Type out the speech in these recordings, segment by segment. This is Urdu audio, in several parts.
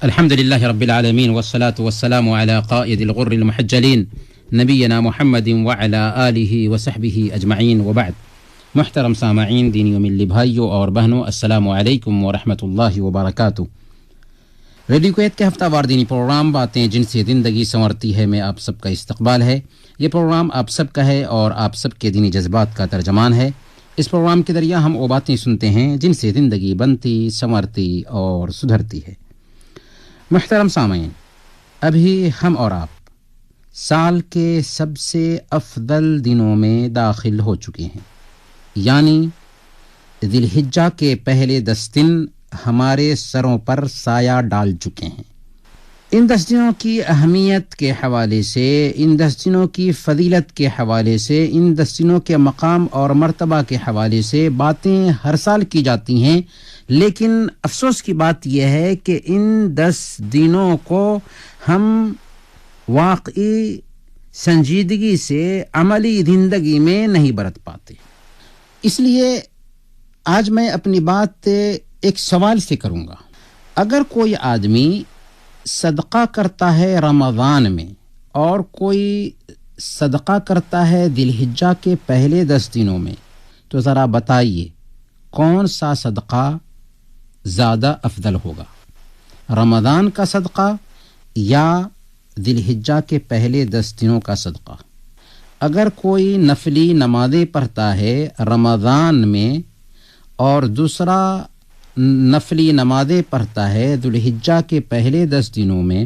الحمد لله رب العالمين والصلاة والسلام على قائد الغر المحجلين نبينا محمد وعلى آله وصحبه أجمعين وبعد. محترم سامعین، دینی و ملی بھائیوں اور بہنوں، السلام علیکم ورحمۃ اللہ وبرکاتہ۔ ریڈیو کویت کے ہفتہ وار دینی پروگرام باتیں جن سے زندگی سنورتی ہے میں آپ سب کا استقبال ہے۔ یہ پروگرام آپ سب کا ہے اور آپ سب کے دینی جذبات کا ترجمان ہے۔ اس پروگرام کے ذریعہ ہم وہ باتیں سنتے ہیں جن سے زندگی بنتی، سنورتی اور سدھرتی ہے۔ محترم سامعین، ابھی ہم اور آپ سال کے سب سے افضل دنوں میں داخل ہو چکے ہیں، یعنی ذی الحجہ کے پہلے 10 دن ہمارے سروں پر سایہ ڈال چکے ہیں۔ ان 10 دنوں کی اہمیت کے حوالے سے، ان 10 دنوں کی فضیلت کے حوالے سے، ان 10 دنوں کے مقام اور مرتبہ کے حوالے سے باتیں ہر سال کی جاتی ہیں، لیکن افسوس کی بات یہ ہے کہ ان 10 دنوں کو ہم واقعی سنجیدگی سے عملی زندگی میں نہیں برت پاتے۔ اس لیے آج میں اپنی بات ایک سوال سے کروں گا۔ اگر کوئی آدمی صدقہ کرتا ہے رمضان میں اور کوئی صدقہ کرتا ہے ذی الحجہ کے پہلے 10 دنوں میں، تو ذرا بتائیے کون سا صدقہ زیادہ افضل ہوگا، رمضان کا صدقہ یا ذی الحجہ کے پہلے 10 دنوں کا صدقہ؟ اگر کوئی نفلی نمازیں پڑھتا ہے رمضان میں اور دوسرا نفلی نمازیں پڑھتا ہے ذی الحجہ کے پہلے 10 دنوں میں،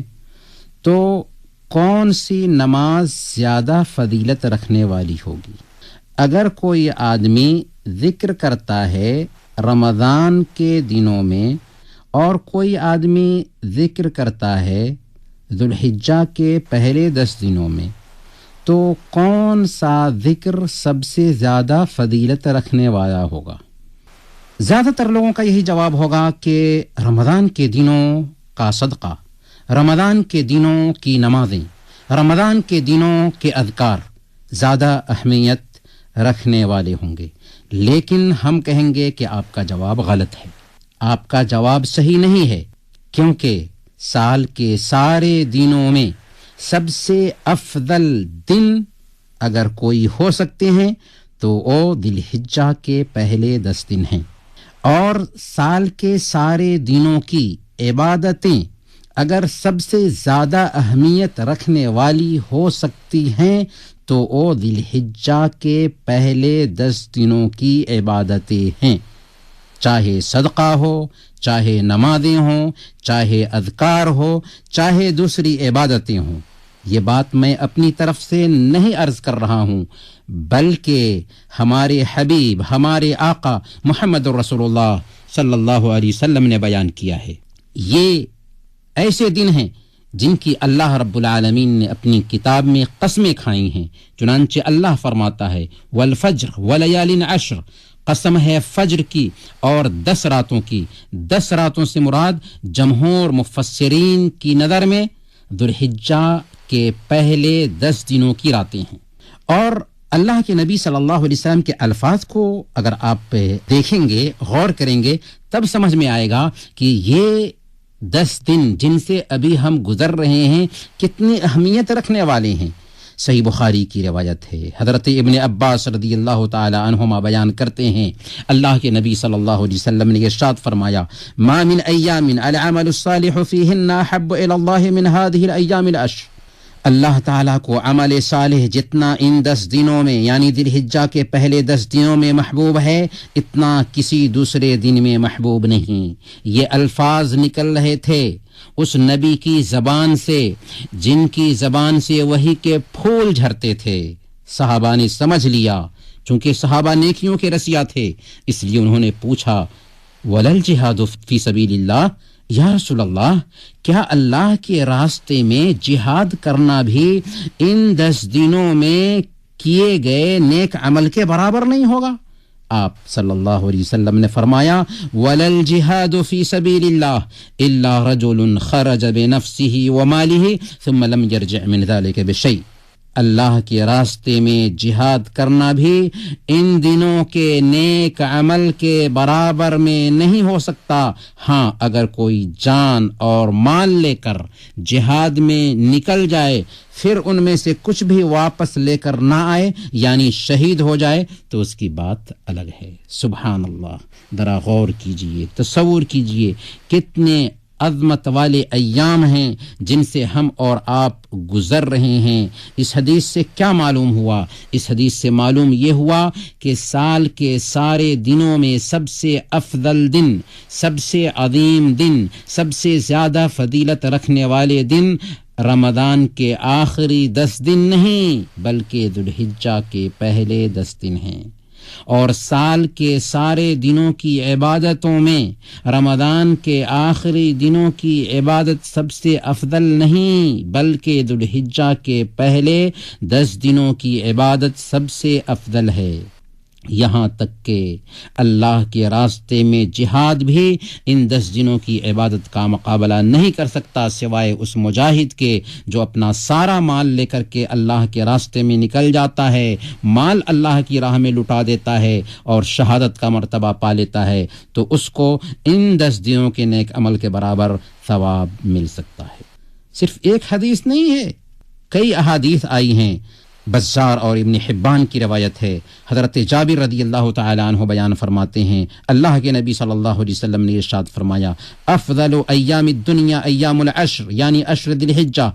تو کون سی نماز زیادہ فضیلت رکھنے والی ہوگی؟ اگر کوئی آدمی ذکر کرتا ہے رمضان کے دنوں میں اور کوئی آدمی ذکر کرتا ہے ذی الحجہ کے پہلے 10 دنوں میں، تو کون سا ذکر سب سے زیادہ فضیلت رکھنے والا ہوگا؟ زیادہ تر لوگوں کا یہی جواب ہوگا کہ رمضان کے دنوں کا صدقہ، رمضان کے دنوں کی نمازیں، رمضان کے دنوں کے اذکار زیادہ اہمیت رکھنے والے ہوں گے۔ لیکن ہم کہیں گے کہ آپ کا جواب غلط ہے، آپ کا جواب صحیح نہیں ہے، کیونکہ سال کے سارے دنوں میں سب سے افضل دن اگر کوئی ہو سکتے ہیں تو وہ ذی الحجہ کے پہلے 10 دن ہیں، اور سال کے سارے دنوں کی عبادتیں اگر سب سے زیادہ اہمیت رکھنے والی ہو سکتی ہیں تو وہ ذی الحجہ کے پہلے 10 دنوں کی عبادتیں ہیں، چاہے صدقہ ہو، چاہے نمازیں ہوں، چاہے اذکار ہو، چاہے دوسری عبادتیں ہوں۔ یہ بات میں اپنی طرف سے نہیں عرض کر رہا ہوں، بلکہ ہمارے حبیب، ہمارے آقا محمد رسول اللہ صلی اللہ علیہ وسلم نے بیان کیا ہے۔ یہ ایسے دن ہیں جن کی اللہ رب العالمین نے اپنی کتاب میں قسمیں کھائی ہیں۔ چنانچہ اللہ فرماتا ہے والفجر ولیال عشر، قسم ہے فجر کی اور 10 راتوں کی۔ 10 راتوں سے مراد جمہور مفسرین کی نظر میں ذی الحجہ کے پہلے 10 دنوں کی راتیں ہیں۔ اور اللہ کے نبی صلی اللہ علیہ وسلم کے الفاظ کو اگر آپ دیکھیں گے، غور کریں گے، تب سمجھ میں آئے گا کہ یہ 10 دن جن سے ابھی ہم گزر رہے ہیں کتنی اہمیت رکھنے والے ہیں۔ صحیح بخاری کی روایت ہے، حضرت ابن عباس رضی اللہ تعالی عنہما بیان کرتے ہیں، اللہ کے نبی صلی اللہ علیہ وسلم نے ارشاد فرمایا ما من ایام العمل الصالح فیہن احب الی اللہ من هذه الایام العشر۔ اللہ تعالیٰ کو عمل صالح جتنا ان 10 دنوں میں یعنی ذی الحجہ کے پہلے 10 دنوں میں محبوب ہے، اتنا کسی دوسرے دن میں محبوب نہیں۔ یہ الفاظ نکل رہے تھے اس نبی کی زبان سے جن کی زبان سے وحی کے پھول جھرتے تھے۔ صحابہ نے سمجھ لیا، چونکہ صحابہ نیکیوں کے رسیا تھے، اس لیے انہوں نے پوچھا ولل جہاد فی سبیل اللہ، یا رسول اللہ، کیا اللہ کے راستے میں جہاد کرنا بھی ان 10 دنوں میں کیے گئے نیک عمل کے برابر نہیں ہوگا؟ آپ صلی اللہ علیہ وسلم نے فرمایا وَلَلْ جِهَادُ فِي سَبِيلِ اللَّهِ إِلَّا رَجُلٌ خَرَجَ بِنَفْسِهِ وَمَالِهِ ثُمَّ لَمْ يَرْجِعْ مِنْ ذَلِكَ بِشَيْءٍ۔ اللہ کے راستے میں جہاد کرنا بھی ان دنوں کے نیک عمل کے برابر میں نہیں ہو سکتا۔ ہاں، اگر کوئی جان اور مال لے کر جہاد میں نکل جائے پھر ان میں سے کچھ بھی واپس لے کر نہ آئے یعنی شہید ہو جائے تو اس کی بات الگ ہے۔ سبحان اللہ، ذرا غور کیجئے، تصور کیجئے کتنے عظمت والے ایام ہیں جن سے ہم اور آپ گزر رہے ہیں۔ اس حدیث سے کیا معلوم ہوا؟ اس حدیث سے معلوم یہ ہوا کہ سال کے سارے دنوں میں سب سے افضل دن، سب سے عظیم دن، سب سے زیادہ فضیلت رکھنے والے دن رمضان کے آخری 10 دن نہیں بلکہ ذوالحجہ کے پہلے 10 دن ہیں، اور سال کے سارے دنوں کی عبادتوں میں رمضان کے آخری دنوں کی عبادت سب سے افضل نہیں بلکہ ذوالحجہ کے پہلے 10 دنوں کی عبادت سب سے افضل ہے۔ یہاں تک کہ اللہ کے راستے میں جہاد بھی ان 10 دنوں کی عبادت کا مقابلہ نہیں کر سکتا سوائے اس مجاہد کے جو اپنا سارا مال لے کر کے اللہ کے راستے میں نکل جاتا ہے، مال اللہ کی راہ میں لٹا دیتا ہے اور شہادت کا مرتبہ پا لیتا ہے، تو اس کو ان 10 دنوں کے نیک عمل کے برابر ثواب مل سکتا ہے۔ صرف ایک حدیث نہیں ہے، کئی احادیث آئی ہیں۔ بزار اور ابن حبان کی روایت ہے، حضرت جابر رضی اللہ تعالی عنہ بیان فرماتے ہیں اللہ کے نبی صلی اللہ علیہ وسلم نے ارشاد فرمایا، افضل ایام الدنیا ایام العشر، یعنی عشر ذی الحجہ،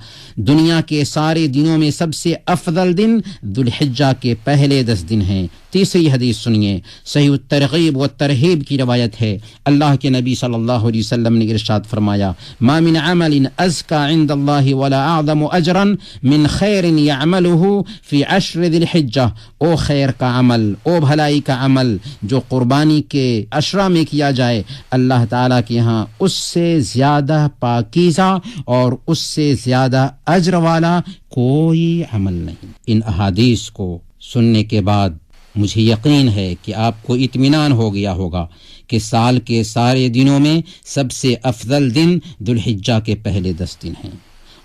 دنیا کے سارے دنوں میں سب سے افضل دن ذوالحجہ کے پہلے 10 دن ہیں۔ تیسری حدیث سنیے، صحیح الترغیب والترہیب کی روایت ہے، اللہ کے نبی صلی اللہ علیہ وسلم نے ارشاد فرمایا، ما من عمل ازکى عند اللہ ولا اعظم اجرا من خیر یعملہ فی عشر ذی الحجہ، او خیر کا عمل، او بھلائی کا عمل جو قربانی کے عشرہ میں کیا جائے، اللہ تعالیٰ کے ہاں اس سے زیادہ پاکیزہ اور اس سے زیادہ اجر والا کوئی عمل نہیں۔ ان احادیث کو سننے کے بعد مجھے یقین ہے کہ آپ کو اطمینان ہو گیا ہوگا کہ سال کے سارے دنوں میں سب سے افضل دن ذوالحجہ کے پہلے 10 دن ہیں،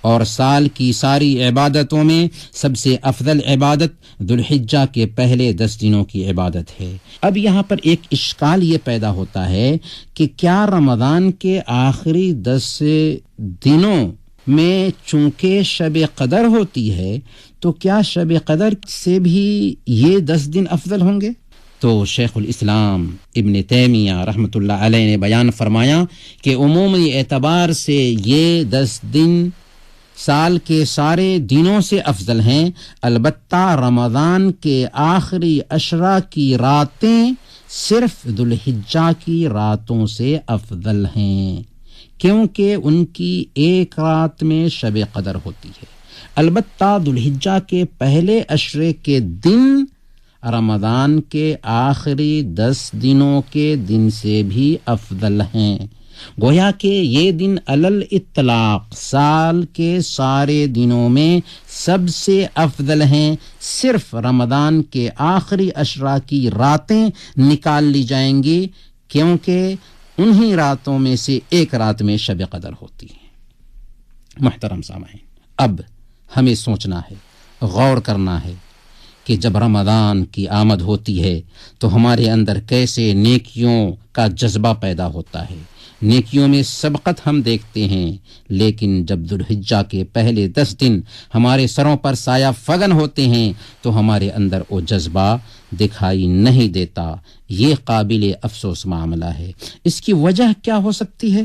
اور سال کی ساری عبادتوں میں سب سے افضل عبادت ذوالحجہ کے پہلے 10 دنوں کی عبادت ہے۔ اب یہاں پر ایک اشکال یہ پیدا ہوتا ہے کہ کیا رمضان کے آخری 10 دنوں میں چونکہ شب قدر ہوتی ہے تو کیا شب قدر سے بھی یہ 10 دن افضل ہوں گے؟ تو شیخ الاسلام ابن تیمیہ رحمۃ اللہ علیہ نے بیان فرمایا کہ عمومی اعتبار سے یہ 10 دن سال کے سارے دنوں سے افضل ہیں، البتہ رمضان کے آخری عشرہ کی راتیں صرف ذوالحجہ کی راتوں سے افضل ہیں، کیونکہ ان کی ایک رات میں شب قدر ہوتی ہے۔ البتہ ذوالحجہ کے پہلے عشرے کے دن رمضان کے آخری 10 دنوں کے دن سے بھی افضل ہیں، گویا کہ یہ دن علل اطلاق سال کے سارے دنوں میں سب سے افضل ہیں، صرف رمضان کے آخری عشرہ کی راتیں نکال لی جائیں گی کیونکہ انہی راتوں میں سے ایک رات میں شب قدر ہوتی ہے۔ محترم سامعین، اب ہمیں سوچنا ہے، غور کرنا ہے کہ جب رمضان کی آمد ہوتی ہے تو ہمارے اندر کیسے نیکیوں کا جذبہ پیدا ہوتا ہے، نیکیوں میں سبقت ہم دیکھتے ہیں، لیکن جب ذوالحجہ کے پہلے 10 دن ہمارے سروں پر سایہ فگن ہوتے ہیں تو ہمارے اندر وہ جذبہ دکھائی نہیں دیتا۔ یہ قابل افسوس معاملہ ہے۔ اس کی وجہ کیا ہو سکتی ہے؟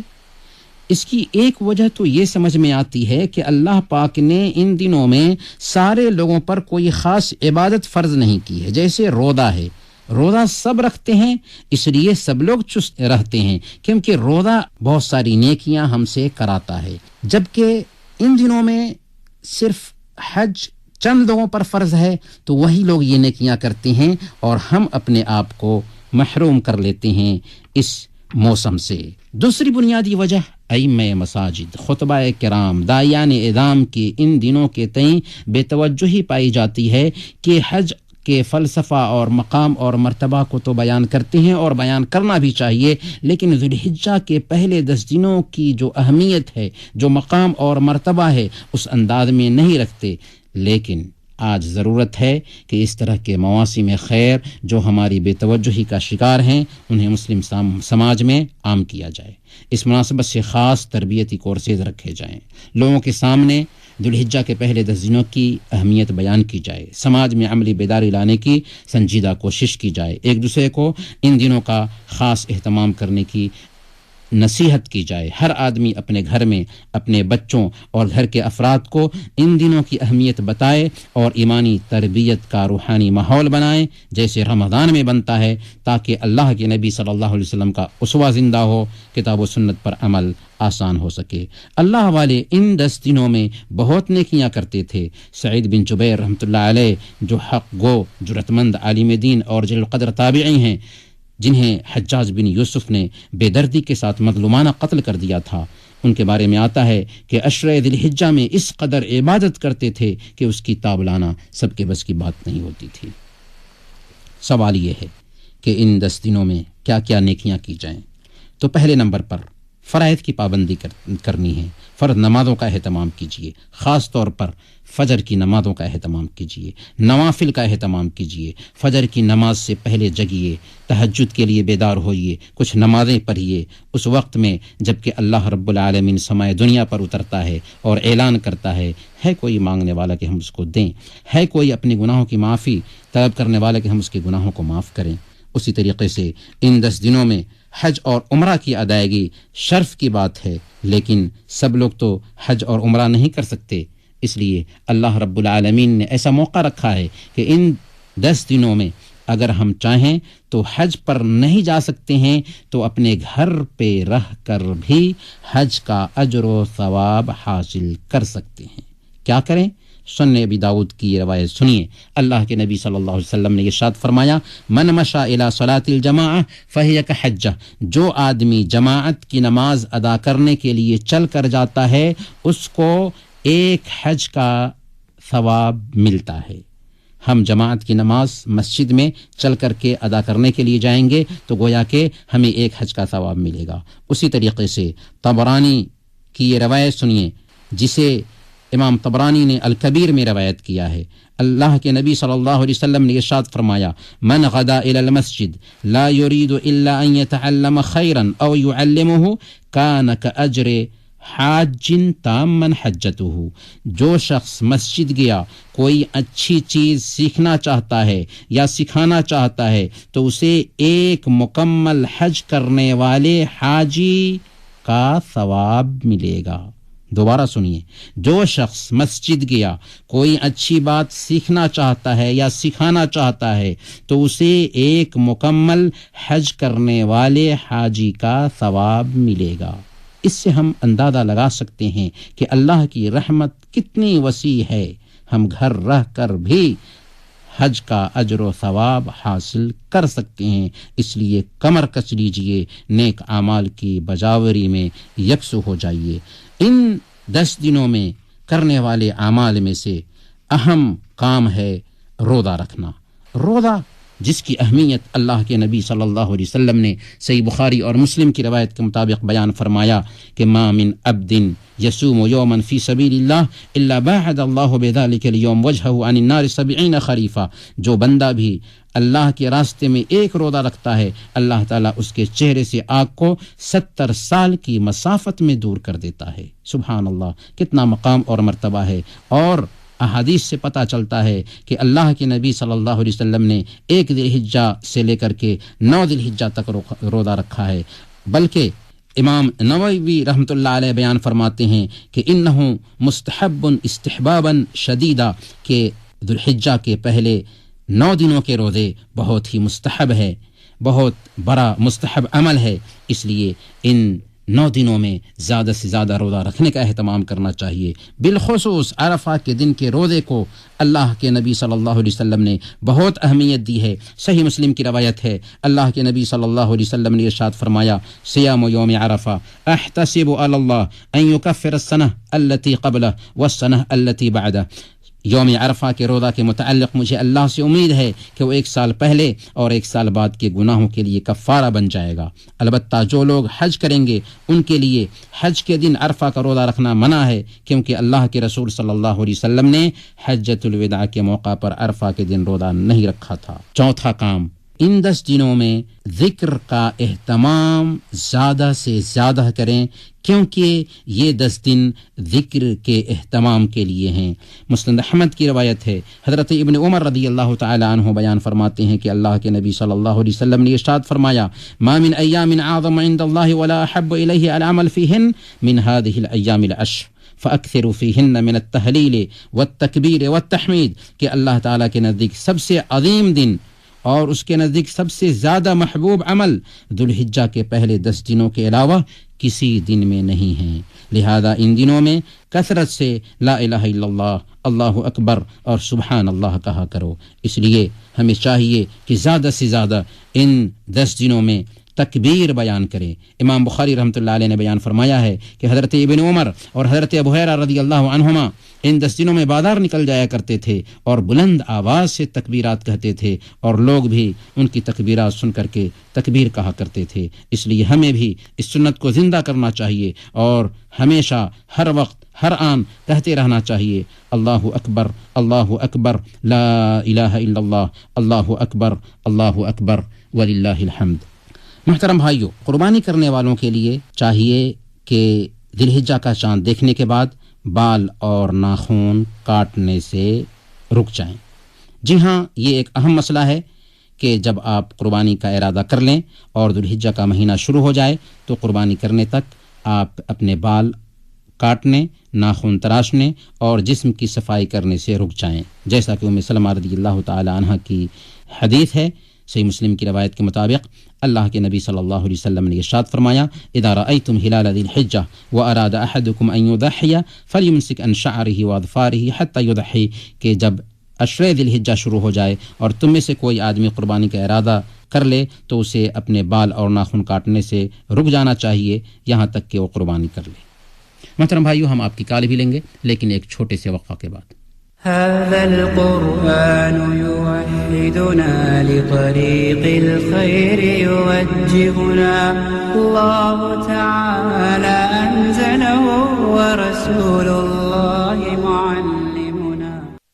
اس کی ایک وجہ تو یہ سمجھ میں آتی ہے کہ اللہ پاک نے ان دنوں میں سارے لوگوں پر کوئی خاص عبادت فرض نہیں کی ہے۔ جیسے روزہ ہے، روزہ سب رکھتے ہیں، اس لیے سب لوگ چست رہتے ہیں کیونکہ روزہ بہت ساری نیکیاں ہم سے کراتا ہے، جبکہ ان دنوں میں صرف حج چند لوگوں پر فرض ہے تو وہی لوگ یہ نیکیاں کرتے ہیں اور ہم اپنے آپ کو محروم کر لیتے ہیں اس موسم سے۔ دوسری بنیادی وجہ ائمہ مساجد، خطبہ کرام، داعیان اعظام کی ان دنوں کے تئیں بے توجہی پائی جاتی ہے کہ حج کے فلسفہ اور مقام اور مرتبہ کو تو بیان کرتے ہیں اور بیان کرنا بھی چاہیے، لیکن ذوالحجہ کے پہلے 10 دنوں کی جو اہمیت ہے، جو مقام اور مرتبہ ہے، اس انداز میں نہیں رکھتے۔ لیکن آج ضرورت ہے کہ اس طرح کے مواسم خیر جو ہماری بے توجہی کا شکار ہیں انہیں مسلم سماج میں عام کیا جائے۔ اس مناسبت سے خاص تربیتی کورسز رکھے جائیں، لوگوں کے سامنے ذوالحجہ کے پہلے 10 دنوں کی اہمیت بیان کی جائے، سماج میں عملی بیداری لانے کی سنجیدہ کوشش کی جائے، ایک دوسرے کو ان دنوں کا خاص اہتمام کرنے کی نصیحت کی جائے، ہر آدمی اپنے گھر میں اپنے بچوں اور گھر کے افراد کو ان دنوں کی اہمیت بتائے اور ایمانی تربیت کا روحانی ماحول بنائے جیسے رمضان میں بنتا ہے، تاکہ اللہ کے نبی صلی اللہ علیہ وسلم کا اسوہ زندہ ہو، کتاب و سنت پر عمل آسان ہو سکے۔ اللہ والے ان 10 دنوں میں بہت نیکیاں کرتے تھے۔ سعید بن جبیر رحمۃ اللہ علیہ جو حق گو، جرأت مند عالم دین اور جلیل القدر تابعی ہیں، جنہیں حجاج بن یوسف نے بے دردی کے ساتھ مظلومانہ قتل کر دیا تھا، ان کے بارے میں آتا ہے کہ عشرہ ذی الحجہ میں اس قدر عبادت کرتے تھے کہ اس کی تاب لانا سب کے بس کی بات نہیں ہوتی تھی۔ سوال یہ ہے کہ ان 10 دنوں میں کیا کیا نیکیاں کی جائیں؟ تو پہلے نمبر پر فرائض کی پابندی کرنی ہے، فرض نمازوں کا اہتمام کیجیے، خاص طور پر فجر کی نمازوں کا اہتمام کیجیے، نوافل کا اہتمام کیجیے، فجر کی نماز سے پہلے جگیے، تہجد کے لیے بیدار ہوئیے، کچھ نمازیں پڑھیے اس وقت میں جب کہ اللہ رب العالمین سمائے دنیا پر اترتا ہے اور اعلان کرتا ہے کوئی مانگنے والا کہ ہم اس کو دیں، ہے کوئی اپنے گناہوں کی معافی طلب کرنے والا کہ ہم اس کے گناہوں کو معاف کریں۔ اسی طریقے سے ان 10 دنوں میں حج اور عمرہ کی ادائیگی شرف کی بات ہے، لیکن سب لوگ تو حج اور عمرہ نہیں کر سکتے، اس لیے اللہ رب العالمین نے ایسا موقع رکھا ہے کہ ان 10 دنوں میں اگر ہم چاہیں تو حج پر نہیں جا سکتے ہیں تو اپنے گھر پہ رہ کر بھی حج کا اجر و ثواب حاصل کر سکتے ہیں۔ کیا کریں؟ سنن ابی داؤد کی یہ روایت سنیے، اللہ کے نبی صلی اللہ علیہ وسلم نے ارشاد فرمایا، من مشى الى صلاة الجماعة فهي كحجة، جو آدمی جماعت کی نماز ادا کرنے کے لیے چل کر جاتا ہے اس کو ایک حج کا ثواب ملتا ہے۔ ہم جماعت کی نماز مسجد میں چل کر کے ادا کرنے کے لیے جائیں گے تو گویا کہ ہمیں ایک حج کا ثواب ملے گا۔ اسی طریقے سے طبرانی کی یہ روایت سنیے، جسے امام طبرانی نے الکبیر میں روایت کیا ہے، اللہ کے نبی صلی اللہ علیہ وسلم نے ارشاد فرمایا، من غدا الى المسجد لا يريد الا ان يتعلم خيرا او يعلمه كان كاجر حاج تاما حجته، جو شخص مسجد گیا کوئی اچھی چیز سیکھنا چاہتا ہے یا سکھانا چاہتا ہے تو اسے ایک مکمل حج کرنے والے حاجی کا ثواب ملے گا۔ دوبارہ سنیے، جو شخص مسجد گیا کوئی اچھی بات سیکھنا چاہتا ہے یا سکھانا چاہتا ہے تو اسے ایک مکمل حج کرنے والے حاجی کا ثواب ملے گا۔ اس سے ہم اندازہ لگا سکتے ہیں کہ اللہ کی رحمت کتنی وسیع ہے، ہم گھر رہ کر بھی حج کا اجر و ثواب حاصل کر سکتے ہیں۔ اس لیے کمر کس لیجئے، نیک اعمال کی بجاوری میں یکسو ہو جائیے۔ ان 10 دنوں میں کرنے والے اعمال میں سے اہم کام ہے روزہ رکھنا۔ روزہ جس کی اہمیت اللہ کے نبی صلی اللہ علیہ وسلم نے صحیح بخاری اور مسلم کی روایت کے مطابق بیان فرمایا کہ ما من عبد یصوم یوما فی سبیل اللہ الا باعد اللہ بذلک اليوم وجهه عن النار 70 خریفا، جو بندہ بھی اللہ کے راستے میں ایک روزہ رکھتا ہے اللہ تعالیٰ اس کے چہرے سے آگ کو 70 سال کی مسافت میں دور کر دیتا ہے۔ سبحان اللہ، کتنا مقام اور مرتبہ ہے۔ اور احادیث سے پتہ چلتا ہے کہ اللہ کے نبی صلی اللہ علیہ وسلم نے 1 ذی الحجہ سے لے کر کے 9 ذی الحجہ تک روزہ رکھا ہے، بلکہ امام نووی رحمۃ اللہ علیہ بیان فرماتے ہیں کہ انہ مستحب استحبابا شدیدہ، کہ ذی الحجہ کے پہلے 9 دنوں کے روزے بہت ہی مستحب ہے، بہت بڑا مستحب عمل ہے، اس لیے ان 9 دنوں میں زیادہ سے زیادہ روزہ رکھنے کا اہتمام کرنا چاہیے۔ بالخصوص عرفہ کے دن کے روزے کو اللہ کے نبی صلی اللہ علیہ وسلم نے بہت اہمیت دی ہے۔ صحیح مسلم کی روایت ہے، اللہ کے نبی صلی اللہ علیہ وسلم نے ارشاد فرمایا، صیام یوم عرفہ احتسب علی اللہ ان یکفر السنہ التي قبلہ والسنہ التي بعدہ، یوم عرفہ کے روزہ کے متعلق مجھے اللہ سے امید ہے کہ وہ 1 سال پہلے اور 1 سال بعد کے گناہوں کے لیے کفارہ بن جائے گا۔ البتہ جو لوگ حج کریں گے ان کے لیے حج کے دن عرفہ کا روزہ رکھنا منع ہے، کیونکہ اللہ کے رسول صلی اللہ علیہ وسلم نے حجۃ الوداع کے موقع پر عرفہ کے دن روزہ نہیں رکھا تھا۔ چوتھا کام، ان 10 دنوں میں ذکر کا اہتمام زیادہ سے زیادہ کریں، کیونکہ یہ 10 دن ذکر کے اہتمام کے لیے ہیں۔ مسند احمد کی روایت ہے، حضرت ابن عمر رضی اللہ تعالی عنہ بیان فرماتے ہیں کہ اللہ کے نبی صلی اللہ علیہ وسلم نے ارشاد فرمایا، ما من ایام اعظم عند اللہ ولا احب الیہ العمل فیہن من هذه الایام العشر فاکثروا فیہن من التہلیل والتکبیر والتحمید، کہ اللہ تعالیٰ کے نزدیک سب سے عظیم دن اور اس کے نزدیک سب سے زیادہ محبوب عمل ذوالحجہ کے پہلے 10 دنوں کے علاوہ کسی دن میں نہیں ہیں، لہذا ان دنوں میں کثرت سے لا الہ الا اللہ، اللہ اکبر اور سبحان اللہ کہا کرو۔ اس لیے ہمیں چاہیے کہ زیادہ سے زیادہ ان 10 دنوں میں تکبیر بیان کرے۔ امام بخاری رحمۃ اللہ علیہ نے بیان فرمایا ہے کہ حضرت ابن عمر اور حضرت ابو ہریرہ رضی اللہ عنہما ان 10 دنوں میں بازار نکل جایا کرتے تھے اور بلند آواز سے تکبیرات کہتے تھے، اور لوگ بھی ان کی تکبیرات سن کر کے تکبیر کہا کرتے تھے۔ اس لیے ہمیں بھی اس سنت کو زندہ کرنا چاہیے اور ہمیشہ ہر وقت ہر آن کہتے رہنا چاہیے، اللہ اکبر لا الہ الا اللہ، اللہ اکبر وللہ الحمد۔ محترم بھائیو، قربانی کرنے والوں کے لیے چاہیے کہ ذی الحجہ کا چاند دیکھنے کے بعد بال اور ناخن کاٹنے سے رک جائیں۔ جی ہاں، یہ ایک اہم مسئلہ ہے کہ جب آپ قربانی کا ارادہ کر لیں اور ذی الحجہ کا مہینہ شروع ہو جائے تو قربانی کرنے تک آپ اپنے بال کاٹنے، ناخن تراشنے اور جسم کی صفائی کرنے سے رک جائیں، جیسا کہ ام سلمہ رضی اللہ تعالی عنہا کی حدیث ہے۔ صحیح مسلم کی روایت کے مطابق اللہ کے نبی صلی اللہ علیہ وسلم نے ارشاد فرمایا، اذا رأيتم هلال ذي الحجة واراد احدكم ان يضحي فليمسك عن شعره واظفاره حتى يضحي، کہ جب عشرہ ذی الحجہ شروع ہو جائے اور تم میں سے کوئی آدمی قربانی کا ارادہ کر لے تو اسے اپنے بال اور ناخن کاٹنے سے رک جانا چاہیے یہاں تک کہ وہ قربانی کر لے۔ محترم بھائیو، ہم آپ کی کال بھی لیں گے لیکن ایک چھوٹے سے وقفہ کے بعد۔ هذا القرآن يوحدنا لطريق الخير يوجهنا، الله تعالى أنزله ورسوله